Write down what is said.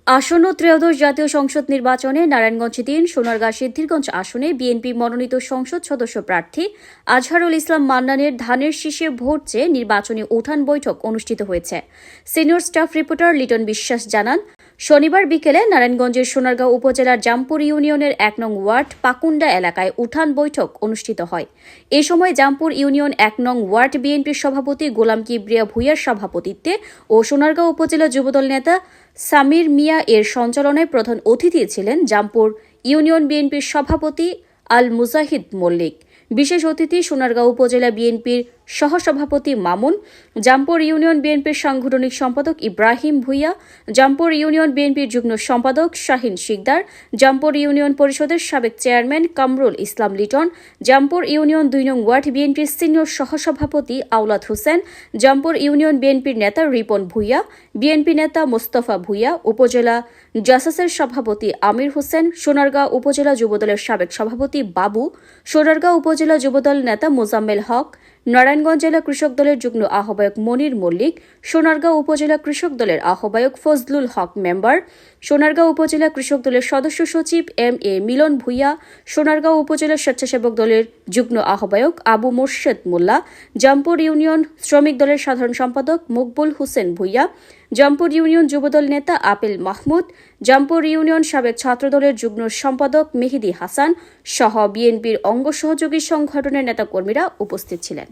আসন্ন ত্রয়োদশ জাতীয় সংসদ নির্বাচনে নারায়ণগঞ্জ ৩, সোনারগাঁ সিদ্ধিরগঞ্জ আসনে বিএনপি মনোনীত সংসদ সদস্য প্রার্থী আজহারুল ইসলাম মান্নানের ধানের শীষে ভোট চেয়ে নির্বাচনী উঠান বৈঠক অনুষ্ঠিত হয়েছে। সিনিয়র স্টাফ রিপোর্টার লিটন বিশ্বাস জানান, শনিবার বিকেলে নারায়ণগঞ্জের সোনারগাঁ উপজেলার জামপুর ইউনিয়নের ১ নং ওয়ার্ড পাকুন্ডা এলাকায় উঠান বৈঠক অনুষ্ঠিত হয়। এ সময় জামপুর ইউনিয়ন ১ নং ওয়ার্ড বিএনপির সভাপতি গোলাম কিবরিয়া ভূঁইয়ার সভাপতিত্বে ও সোনারগাঁ উপজেলা যুবদল নেতা সামির মিয়া এর সঞ্চালনায় প্রধান অতিথি ছিলেন জামপুর ইউনিয়ন বিএনপির সভাপতি আল মুজাহিদ মল্লিক। বিশেষ অতিথি সোনারগাঁ উপজেলা বিএনপির সহসভাপতি মামুন, জামপুর ইউনিয়ন বিএনপির সাংগঠনিক সম্পাদক ইব্রাহিম ভূঁইয়া, জামপুর ইউনিয়ন বিএনপির যুগ্ম সম্পাদক শাহিন শিকদার, জামপুর ইউনিয়ন পরিষদের সাবেক চেয়ারম্যান কামরুল ইসলাম লিটন, জামপুর ইউনিয়ন ২ নং ওয়ার্ড বিএনপির সিনিয়র সহসভাপতি আওলাদ হোসেন, জামপুর ইউনিয়ন বিএনপির নেতা রিপন ভূঁইয়া, বিএনপি নেতা মোস্তফা ভূঁইয়া, উপজেলা জাসাসের সভাপতি আমির হোসেন, সোনারগাঁ উপজেলা যুবদলের সাবেক সভাপতি বাবু, সোনারগাঁ উপজেলা যুবদল নেতা মোজাম্মেল হক, নারায়ণগঞ্জ জেলা কৃষক দলের যুগ্ম আহ্বায়ক মনির মল্লিক, সোনারগাঁ উপজেলা কৃষক দলের আহ্বায়ক ফজলুল হক মেম্বার, সোনারগাঁ উপজেলা কৃষক দলের সদস্য সচিব এম.এ. মিলন ভূঁইয়া, সোনারগাঁ উপজেলা স্বেচ্ছাসেবক দলের যুগ্ম আহ্বায়ক আবু মোর্শেদ মোল্লা, জামপুর ইউনিয়ন শ্রমিক দলের সাধারণ সম্পাদক মকবুল হোসেন ভূঁইয়া, জামপুর ইউনিয়ন যুবদল নেতা আপেল মাহমুদ, জামপুর ইউনিয়ন সাবেক ছাত্রদলের যুগ্ম সম্পাদক মেহেদি হাসান সহ বিএনপির অঙ্গ সহযোগী সংগঠনের নেতাকর্মীরা উপস্থিত ছিলেন।